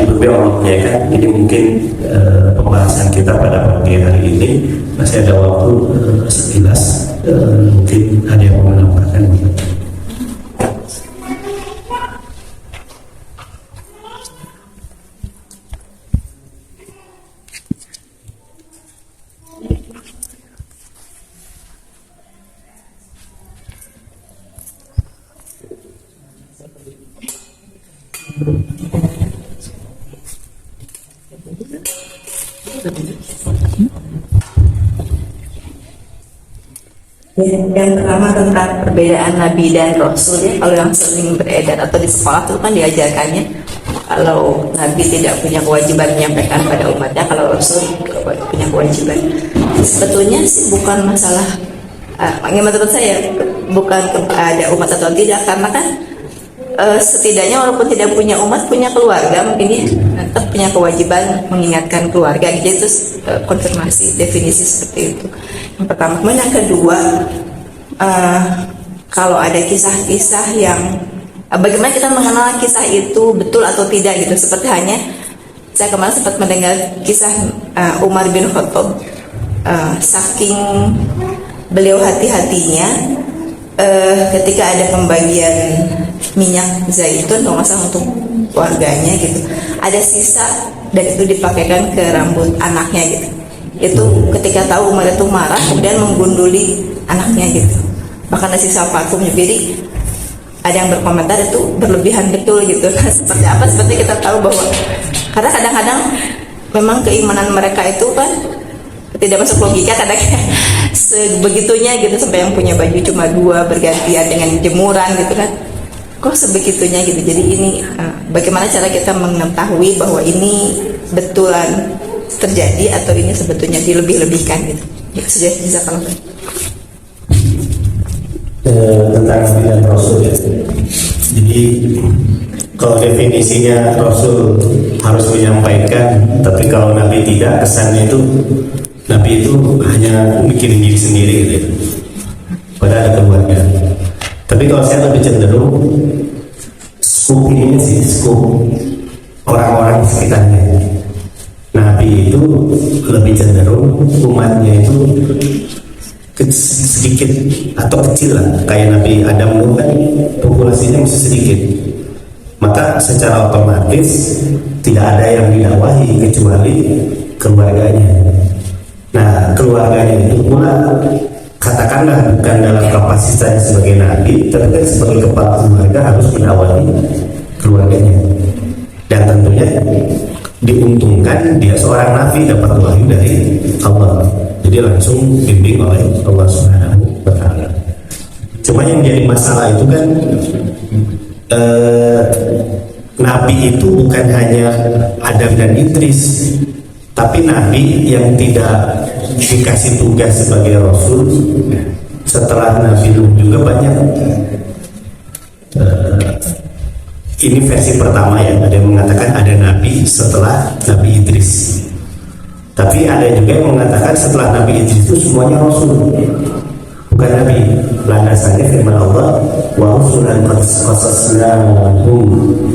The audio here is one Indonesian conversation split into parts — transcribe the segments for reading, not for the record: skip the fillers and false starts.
Ibu Allah ya kan. Jadi mungkin pembahasan kita pada pagi hari ini masih ada waktu sekilas, mungkin ada yang mau menambahkan. Yang pertama tentang perbedaan Nabi dan Rasul ya, kalau yang sering beredar atau di sekolah itu kan diajarkannya kalau Nabi tidak punya kewajiban menyampaikan pada umatnya, kalau Rasul punya kewajiban. Sebetulnya sih bukan masalah, menurut saya bukan ada umat atau tidak, karena kan setidaknya walaupun tidak punya umat, punya keluarga, mungkin dia tetap punya kewajiban mengingatkan keluarga. Jadi itu konfirmasi definisi seperti itu. Yang pertama. Kemudian yang kedua, kalau ada kisah-kisah yang bagaimana kita mengenal kisah itu betul atau tidak gitu. Seperti hanya saya kemarin sempat mendengar kisah Umar bin Khattab, saking beliau hati-hatinya ketika ada pembagian minyak zaitun kalau nggak salah untuk keluarganya gitu, ada sisa dan itu dipakaikan ke rambut anaknya gitu. Itu ketika tahu Umar itu marah, kemudian menggunduli anaknya gitu, bahkan ada sisa parfumnya. Jadi ada yang berkomentar itu berlebihan betul gitu. Seperti apa? Seperti kita tahu bahwa karena kadang-kadang memang keimanan mereka itu kan tidak masuk logika, kadang-kadang sebegitunya gitu, sampai yang punya baju cuma 2 bergantian dengan jemuran gitu kan, kok sebegitunya gitu. Jadi ini bagaimana cara kita mengetahui bahwa ini betulan terjadi atau ini sebetulnya dilebih-lebihkan gitu. Ya, sudah bisa kalau tentang Nabi dan Rasul ya. Jadi kalau definisinya Rasul harus menyampaikan, tapi kalau Nabi tidak, kesannya itu Nabi itu hanya mikirin diri sendiri gitu. Padahal ada keluarga. Tapi kalau saya lebih cenderung skup ini sih, skup orang-orang di sekitarnya. Nabi itu lebih cenderung umatnya itu sedikit atau kecil lah, kayak Nabi Adam dulu kan populasinya masih sedikit, maka secara otomatis tidak ada yang didakwahi kecuali keluarganya. Nah, keluarganya itu pula katakanlah bukan dalam kapasitasnya sebagai nabi, tapi sebagai kepala keluarga harus mendakwahi keluarganya. Dan tentunya diuntungkan dia seorang nabi dapat wahyu dari Allah, jadi langsung bimbing oleh Allah Subhanahu wa Ta'ala. Cuma yang jadi masalah itu kan nabi itu bukan hanya Adam dan Idris, tapi nabi yang tidak dikasih tugas sebagai rasul setelah Nabi Nuh juga banyak. Ini versi pertama ya, ada yang mengatakan ada nabi setelah Nabi Idris, tapi ada juga yang mengatakan setelah Nabi Idris itu semuanya rasul, bukan nabi. Landasannya firman Allah, wa rusulan qad qasasnahum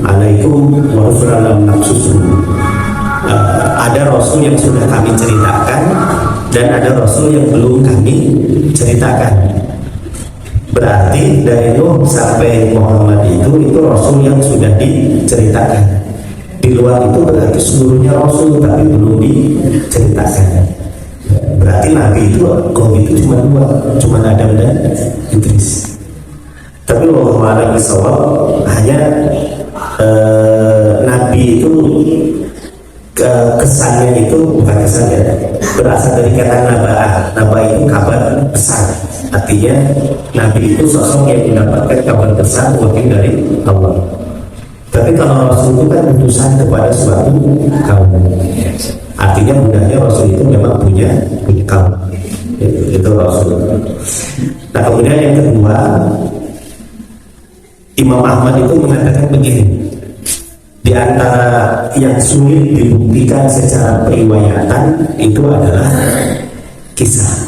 alaikum wa rusulan lam naqsushum. Ada rasul yang sudah kami ceritakan dan ada rasul yang belum kami ceritakan. Berarti dari Nuh sampai Muhammad itu rasul yang sudah diceritakan. Di luar itu berarti seluruhnya rasul tapi belum diceritakan. Berarti nabi itu kok itu cuma 2, cuma Adam dan Idris. Tapi wallahu a'lam bishawab, hanya nabi itu kesannya itu bukan kesannya, berasal dari kata naba'ah. Naba'ah itu kabar besar, artinya nabi itu sosok yang mendapatkan kabar besar wakil dari Allah. Tapi kalau rasul itu kan utusan kepada suatu kaum, artinya mudahnya rasul itu memang punya kaum, itu rasul. Nah, kemudian yang kedua, Imam Ahmad itu mengatakan begini, di antara yang sulit dibuktikan secara periwayatan itu adalah kisah.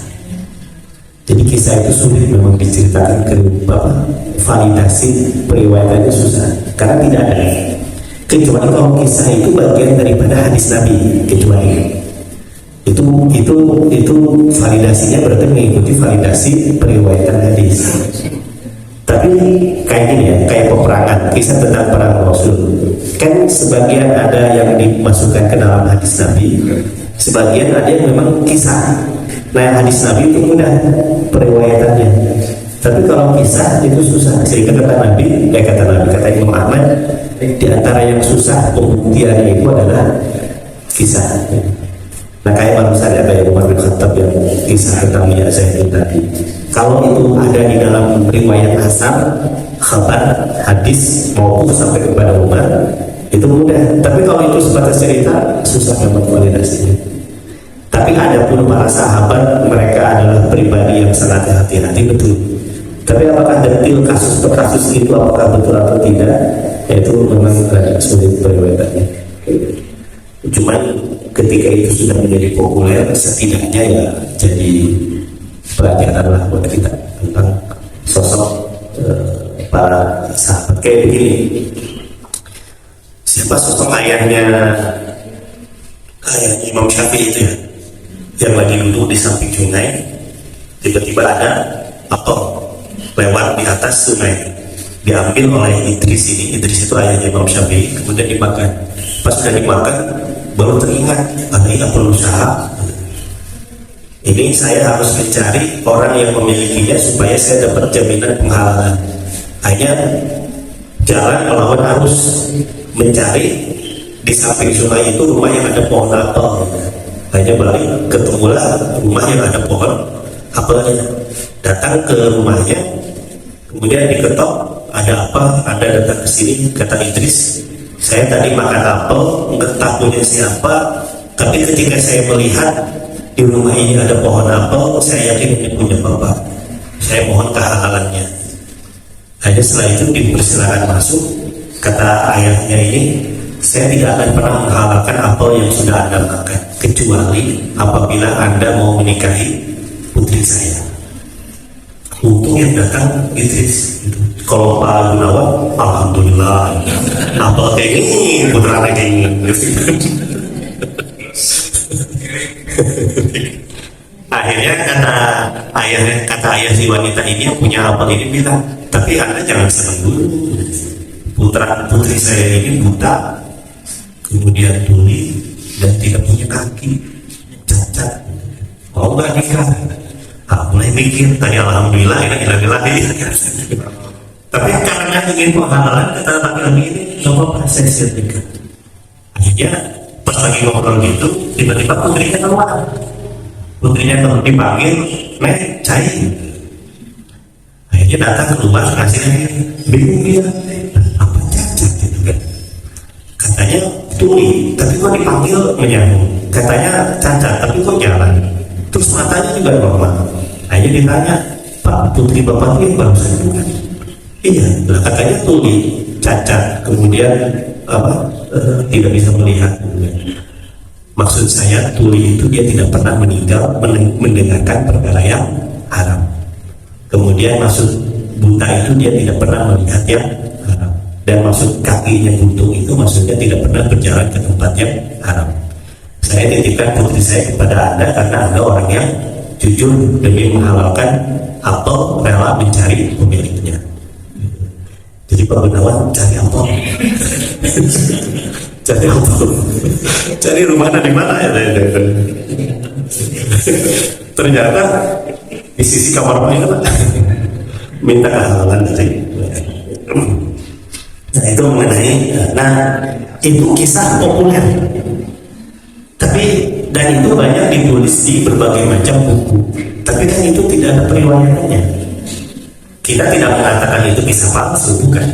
Jadi kisah itu sulit memang diceritakan ke Bapak, validasi periwayatannya susah karena tidak ada. kecuali kalau kisah itu bagian daripada hadis Nabi, kecuali itu validasinya berarti mengikuti validasi periwayatan hadis. Tapi kayak gini ya, kayak peperangan, kisah tentang perang Rasul kan sebagian ada yang dimasukkan ke dalam hadis Nabi, sebagian ada yang memang kisah. Nah yang hadis Nabi itu mudah periwayatannya, tapi kalau kisah itu susah. Sehingga kata Imam Ahmad, di antara yang susah pembuktiannya itu adalah kisah. Nah kayak barusan ya, kayak Umar bin Khattab yang kisah tentang Minyak Zaitun tadi, kalau itu ada di dalam riwayat asar, khabar, hadis maupun sampai kepada Umar, itu mudah. Tapi kalau itu sebatas cerita, susah dapat validasinya. Tapi ada pun para sahabat, mereka adalah pribadi yang sangat hati-hati, betul. Tapi apakah detil kasus per kasus itu apakah betul atau tidak, ya itu memang agak sulit periwayatannya. Cuman ketika itu sudah menjadi populer, setidaknya ya jadi pelajaran lah buat kita tentang sosok para sahabat. Kayak begini, siapa sosok ayahnya Imam Syafi'i itu ya, yang lagi duduk di samping sungai, tiba-tiba ada apel lewat di atas sungai, diambil oleh Idris ini. Idris itu ayahnya Imam Syafi'i, kemudian dimakan. Pas sudah dimakan, baru teringat, ini perlu usaha. Ini saya harus mencari orang yang memilikinya supaya saya dapat jaminan penghalalan. Hanya jalan melawan arus, mencari di samping sungai itu rumah yang ada pohon apel. Hanya balik, ketemulah rumah yang ada pohon apelnya. Datang ke rumahnya, kemudian diketok, ada apa? Ada datang ke sini, kata Idris, saya tadi makan apel, nggak tahu punya siapa, tapi ketika saya melihat di rumah ini ada pohon apel, saya yakin ini punya bapak. Saya mohon kehalalannya. Hanya setelah itu dipersilakan masuk. Kata ayahnya ini, saya tidak akan pernah menghalalkan apel yang sudah Anda makan, kecuali apabila Anda mau menikahi putri saya. Untung yang datang Idris. Kalau Pak Gunawan, alhamdulillah, apel kayak ini, putra kayak ini. Akhirnya kata ayah si wanita ini yang punya apel ini bilang, tapi Anda jangan senang dulu, putri saya ini buta, kemudian tuli dan tidak punya kaki, cacat, mau nggak nikah? Mulai mikir, tadi alhamdulillah, tapi karena ingin penghalalan, kata laki-laki ini, coba saya siapkan. Akhirnya pas lagi ngobrol gitu, tiba-tiba putrinya keluar. Putrinya dipanggil, Nek, cair. Akhirnya datang keluar, hasilnya bingung dia, apa cacat gitu kan? Katanya tuli, tapi kok dipanggil menyambung. Katanya cacat, tapi kok jalan. Terus matanya juga normal. Akhirnya ditanya, Pak, putri bapak ini barusan bukan? Iya, lah katanya tuli, cacat, kemudian tidak bisa melihat. Maksud saya tuli itu dia tidak pernah meninggal mendengarkan perkara yang haram. Kemudian maksud buta itu dia tidak pernah melihat yang haram. Dan maksud kakinya buntung itu maksudnya tidak pernah berjalan ke tempat yang haram. Saya titipkan putri saya kepada Anda karena Anda orang yang jujur demi menghalalkan atau rela mencari pemiliknya. Jadi Pak Gunawan cari apa? Cari apa? Cari rumahnya di mana ya? Ternyata di sisi kamar mandi minta kehalalan dari. Nah itu mengenai, itu kisah populer. Tapi dan itu banyak ditulis di berbagai macam buku. Tapi kan itu tidak ada periwayatannya. Kita tidak mengatakan itu kisah palsu, bukan.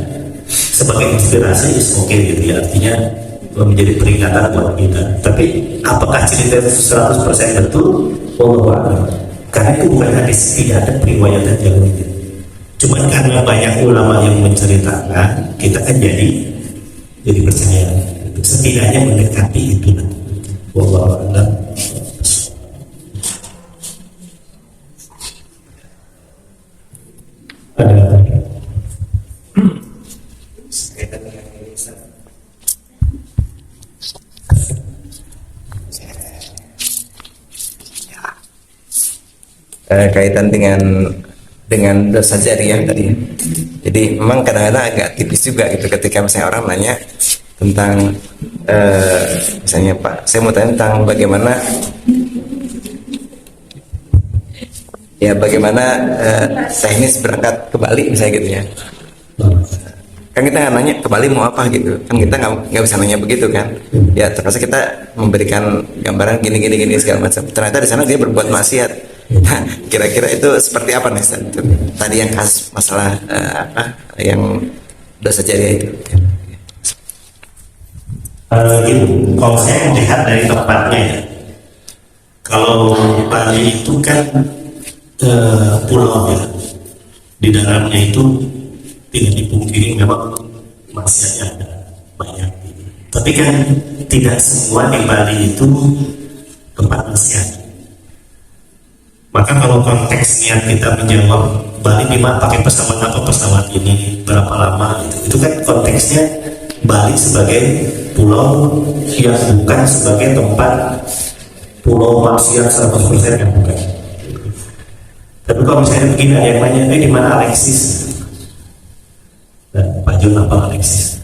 Sebagai inspirasi oke gitu ya, artinya menjadi peringatan buat kita. Tapi apakah cerita itu 100% betul? Wallahu. Karena itu bukan hadis, tidak ada periwayatan yang begitu. Cuma karena banyak ulama yang menceritakan, kita kan jadi percaya. Setidaknya mendekati itu. Wallahu a'lam. Ada kaitan dengan dosa jariah tadi. Jadi memang kadang-kadang agak tipis juga gitu ketika misalnya orang nanya tentang misalnya Pak, saya mau tanya tentang bagaimana teknis berangkat ke Bali misalnya gitu ya. Kan kita nggak nanya ke Bali mau apa gitu, kan kita nggak bisa nanya begitu kan. Ya terpaksa kita memberikan gambaran gini segala macam. Ternyata di sana dia berbuat maksiat. Nah, kira-kira itu seperti apa nih Ustaz? Tadi yang kasus masalah yang dosa jariah itu. Gitu. Kalau saya melihat dari tempatnya ya, kalau Bali itu kan pulau ya, di dalamnya itu tidak dipungkiri memang maksiatnya ada banyak. Tapi kan tidak semua di Bali itu tempat maksiat. Maka kalau konteksnya kita menjawab Bali di mana pakai pesawat apa, pesawat ini berapa lama, itu kan konteksnya Bali sebagai pulau yang bukan sebagai tempat pulau maksiat 100% yang bukan. Tapi kalau misalnya begini, ada yang nanya, di mana Alexis? Dan Pak Jun apa Alexis?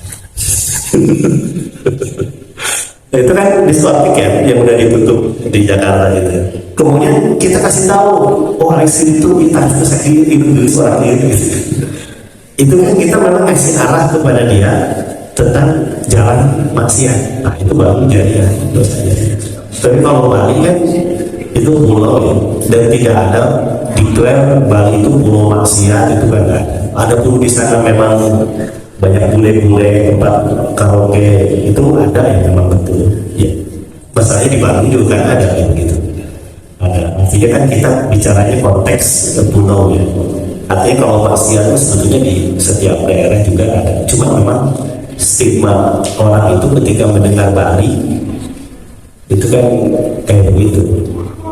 Nah, itu kan diskotik ya, yang udah ditutup di Jakarta gitu. Kemudian kita kasih tahu, oh Alexis itu kita juga sakit hidup suara itu. Itu kan kita memang ngasih arah kepada dia tentang jalan maksiat. Nah itu baru jadi dosa jariah. Tapi kalau Bali kan itu pulau ya, dan tidak ada declare Bali itu pulau maksiat, itu kan nggak ada. Adapun di sana memang banyak bule-bule, tempat karaoke itu ada yang memang betul. Ya, masalahnya di Bali juga kan ada yang begitu. Ada. Artinya kan kita bicaranya konteks pulau ya. Artinya kalau maksiat itu sebetulnya di setiap daerah juga ada. Cuma memang stigma orang itu ketika mendengar Bali itu kan kayak begitu.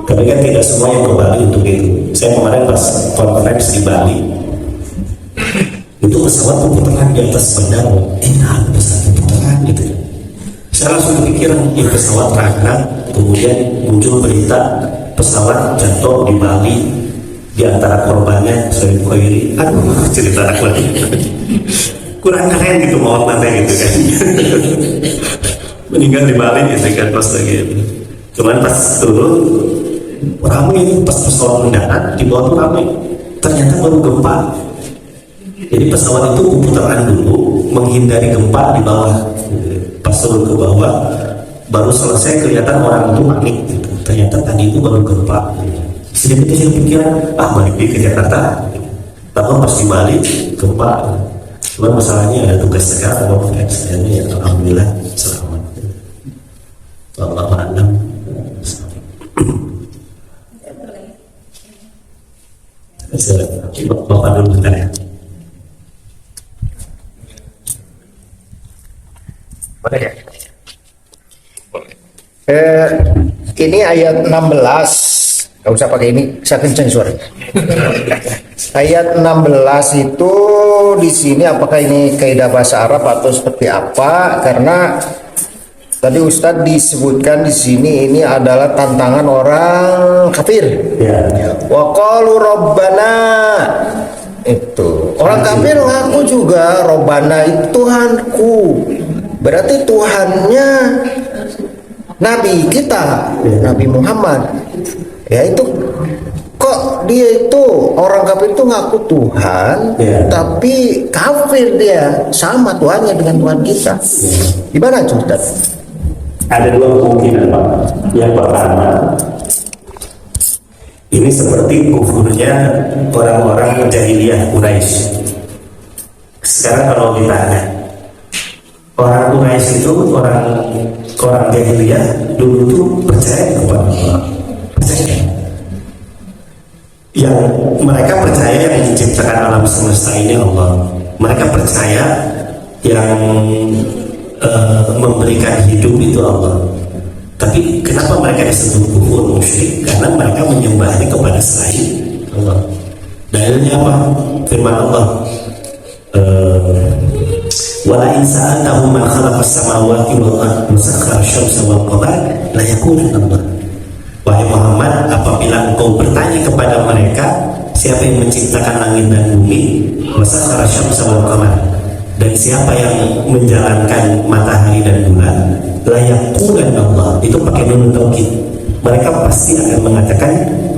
Tapi kan tidak semua yang ke Bali untuk itu. Saya kemarin pas conference di Bali, itu pesawat pemutaran di atas bandara, ada pesawat pemutaran gitu. Saya langsung kepikiran, pesawat terangkat, kemudian muncul berita pesawat jatuh di Bali, di antara korbannya saya Khairi. Aduh, cerita anak lagi. Kurang keren gitu mau nanti gitu kan. Meninggal di Bali gitu kan pas lagi. Cuman pas turun ramai, pas pesawat mendarat di bawah tuh ramai. Ternyata baru gempa. Jadi pesawat itu putaran dulu menghindari gempa di bawah. Pas turun ke bawah baru selesai kelihatan orang itu panik gitu. Ternyata tadi itu baru gempa. Sedikit pikiran, balik ke Jakarta. Tapi pas di Bali gempa. Cuma masalahnya ada tugas negara atau ya alhamdulillah selamat. Allah a'lam. Bapak dulu bentar ya. Boleh ya? Ini ayat 16. Gak usah pakai ini, saya kenceng suara. Ayat 16 itu di sini apakah ini kaidah bahasa Arab atau seperti apa? Karena tadi Ustadz disebutkan di sini ini adalah tantangan orang kafir. Ya. Wa qalu rabbana, itu orang kafir ngaku juga Robbana itu Tuhanku. Berarti Tuhannya Nabi kita, Nabi Muhammad. Ya itu kok dia itu orang kafir itu ngaku Tuhan, tapi kafir dia sama Tuhannya dengan Tuhan kita. Gimana Ustaz? Ada dua kemungkinan Pak. Yang pertama, ini seperti kufurnya orang-orang jahiliyah Quraisy. Sekarang kalau ditanya, orang Quraisy itu orang jahiliyah dulu tuh percaya kepada Allah. Percaya. Yang mereka percaya yang menciptakan alam semesta ini Allah. Mereka percaya yang memberikan hidup itu Allah. Tapi kenapa mereka disebut kufur musyrik? Karena mereka menyembahnya kepada selain Allah. Dalilnya apa? Firman Allah, wala in sa'altahum man khalaqas samawati wal ardi wa sakhkhara asy-syamsa wal qamara la yaquluna Allah. Wahai Muhammad, apabila engkau bertanya kepada mereka siapa yang menciptakan langit dan bumi, wasakhara syamsa wal qamar, dan siapa yang menjalankan matahari dan bulan, la yaqulan Allah, itu pakai nun taukid, mereka pasti akan mengatakan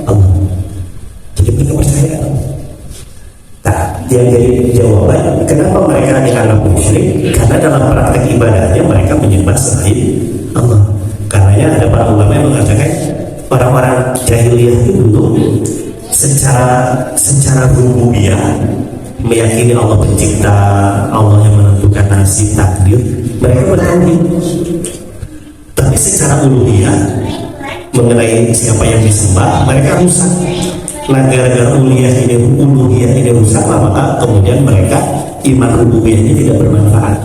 Allah. Jadi mereka percaya. Nah, yang jadi jawaban kenapa mereka dianggap musyrik, karena dalam praktek ibadahnya mereka menyembah selain Allah. Karenanya ada para ulama yang mengatakan orang-orang jahiliyah itu dulu secara rububiyah meyakini Allah pencipta, Allah yang menentukan nasib takdir, mereka bertauhid. Tapi secara uluhiyah mengenai siapa yang disembah, mereka rusak. Nah, gara-gara uluhiyah ini rusak, maka kemudian mereka iman rububiyahnya tidak bermanfaat,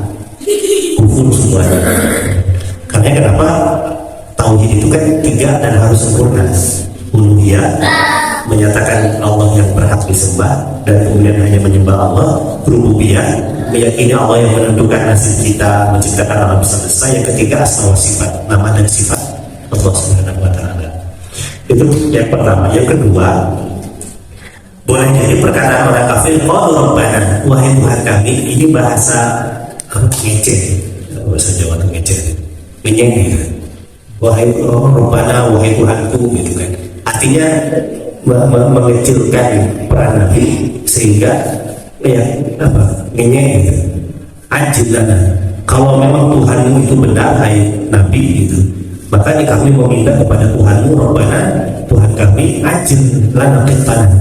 kufur semuanya. Karena kenapa? Tauhid itu kan 3 dan harus sempurna. Uluhiyah menyatakan Allah yang berhak disembah dan kemudian hanya menyembah Allah. Rububiyah meyakini Allah yang menentukan nasib kita, menciptakan alam semesta. Yang ketiga asma wa sifat, nama dan sifat Allah Subhanahu wa taala. Itu yang pertama. Yang kedua, boleh jadi perkataan orang kafir, qalu rabbana, wahai Tuhan kami. Ini bahasa ngeceh, bahasa Jawa itu ngeceh, menyeng. Wahai rabbana, wahai Tuhanku, gitu kan. Artinya mengecilkan peran Nabi sehingga ngenyek gitu. Ajilana, kalau memang Tuhanmu itu benar, hai Nabi gitu, maka kami meminta kepada Tuhanmu, Rabbana, Tuhan kami, ajil lana qitana,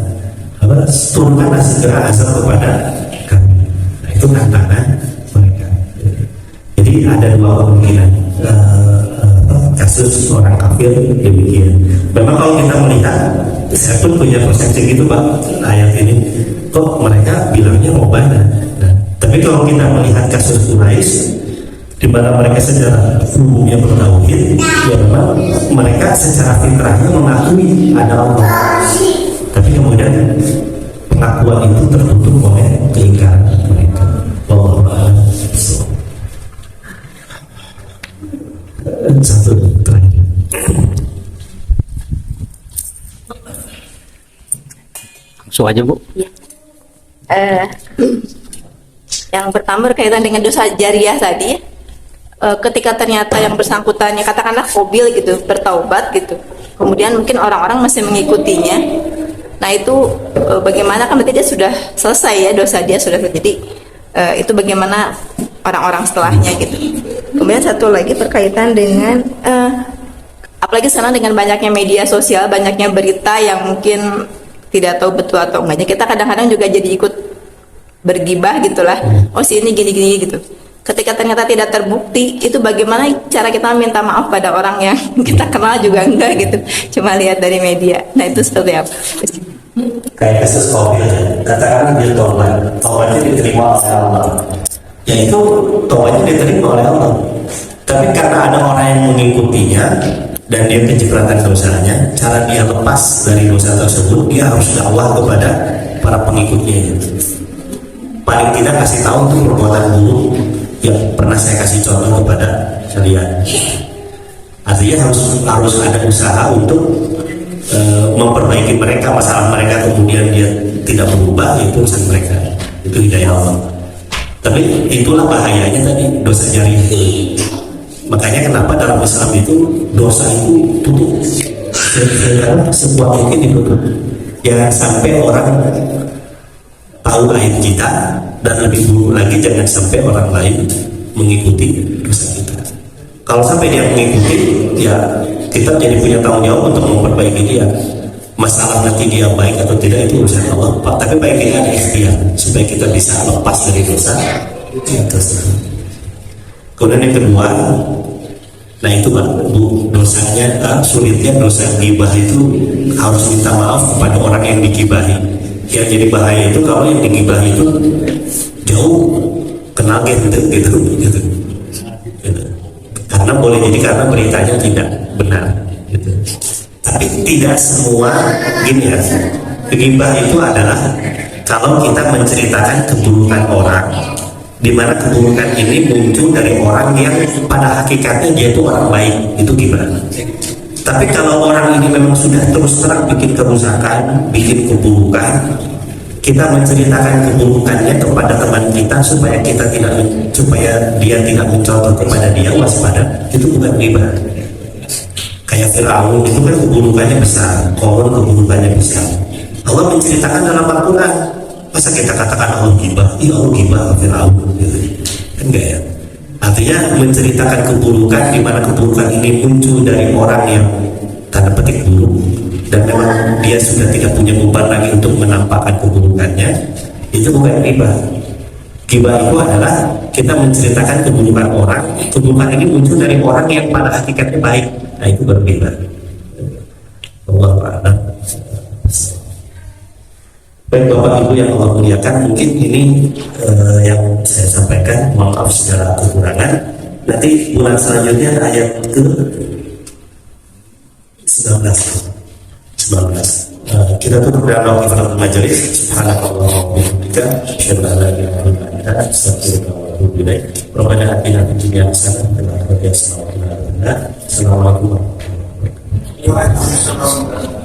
turunkanlah segera asal kepada kami. Nah, itu tantangan mereka. Jadi ada 2 kemungkinan kasus orang kafir demikian. Memang kalau kita melihat, saya pun punya persepsi gitu Pak, ayat ini kok mereka bilangnya Rabbana. Nah, tapi kalau kita melihat kasus Quraisy, di mana mereka secara umumnya bertauhid, ya memang mereka secara fitrahnya mengakui ada Allah. Tapi kemudian pengakuan itu tertutup oleh keingkaran mereka. Satu terakhir. Langsung aja Bu. Ya. Yang pertama berkaitan dengan dosa jariah tadi, ketika ternyata yang bersangkutannya katakanlah kobil gitu, bertaubat gitu, kemudian mungkin orang-orang masih mengikutinya. Nah itu bagaimana, kan berarti dia sudah selesai ya, dosa dia sudah terjadi. Itu bagaimana orang-orang setelahnya gitu. Kemudian satu lagi berkaitan dengan apalagi sekarang dengan banyaknya media sosial, banyaknya berita yang mungkin tidak tahu betul atau enggaknya, kita kadang-kadang juga jadi ikut bergibah gitulah. Oh si ini gini-gini gitu. Ketika ternyata tidak terbukti, itu bagaimana cara kita minta maaf pada orang yang kita kenal juga enggak gitu, cuma lihat dari media. Nah itu seperti apa? Kayak kasus COVID, katakanlah dia taubatnya diterima oleh Allah, ya itu taubatnya diterima oleh Allah. Tapi karena ada orang yang mengikutinya dan dia kecipratan dosanya, cara dia lepas dari dosa tersebut, dia harus dakwah kepada para pengikutnya. Paling tidak kasih tahu tuh perbuatan buruk yang pernah saya kasih contoh kepada kalian. Artinya harus ada usaha untuk memperbaiki mereka. Masalah mereka kemudian dia tidak berubah, itu urusan mereka, itu hidayah Allah. Tapi itulah bahayanya tadi dosa jariah itu. Makanya kenapa dalam Islam itu dosa itu tutup, karena sebuah mungkin ditutup. Jangan sampai orang tahu aib kita, dan lebih buruk lagi jangan sampai orang lain mengikuti dosa kita. Kalau sampai dia mengikuti, ya kita jadi punya tanggung jawab untuk memperbaiki dia. Masalah nanti dia baik atau tidak itu urusan Allah, Pak. Tapi baik kita ada ikhtiar supaya kita bisa lepas dari dosa itu. Kemudian yang kedua, nah itu Pak, dosanya sulitnya dosa gibah itu harus minta maaf kepada orang yang digibahi. Yang jadi bahaya itu kalau yang digibahi itu jauh kenal gitu. Karena boleh jadi karena beritanya tidak benar gitu. Tapi tidak semua gini ya, gibah itu adalah kalau kita menceritakan keburukan orang, di mana keburukan ini muncul dari orang yang pada hakikatnya dia itu orang baik, itu gibah. Tapi kalau orang ini memang sudah terus terang bikin kerusakan, bikin keburukan, kita menceritakan keburukannya kepada teman kita supaya dia tidak mencontoh kepada dia, waspada, itu bukan riba. Kayak Fir'aun itu kan keburukannya besar, Korun keburukannya besar. Allah menceritakan dalam Al-Quran, masa kita katakan Allah gibah? Iya, Allah gibah Fir'aun gitu. Enggak ya. Artinya menceritakan keburukan di mana keburukan ini muncul dari orang yang tanda petik buruk dan memang dia sudah tidak punya beban lagi untuk menampakkan keburukannya, itu bukan riba. Gibah itu adalah kita menceritakan keburukan orang, keburukan ini muncul dari orang yang pada hakikatnya baik. Nah, itu baru riba. Wallahu a'lam. Baik Bapak Ibu yang Allah muliakan, mungkin ini yang saya sampaikan. Mohon maaf segala kekurangan. Nanti bulan selanjutnya ayat ke 19. Kita tutup dengan doa kifaratul majelis. Subhanallah wa bihamdika, asyhadu an la ilaha illa anta, astaghfiruka wa atubu ilaik. Rabbana atina fid dunya hasanah wa fil akhirati hasanah wa qina adzabannar. Assalamualaikum warahmatullahi wabarakatuh.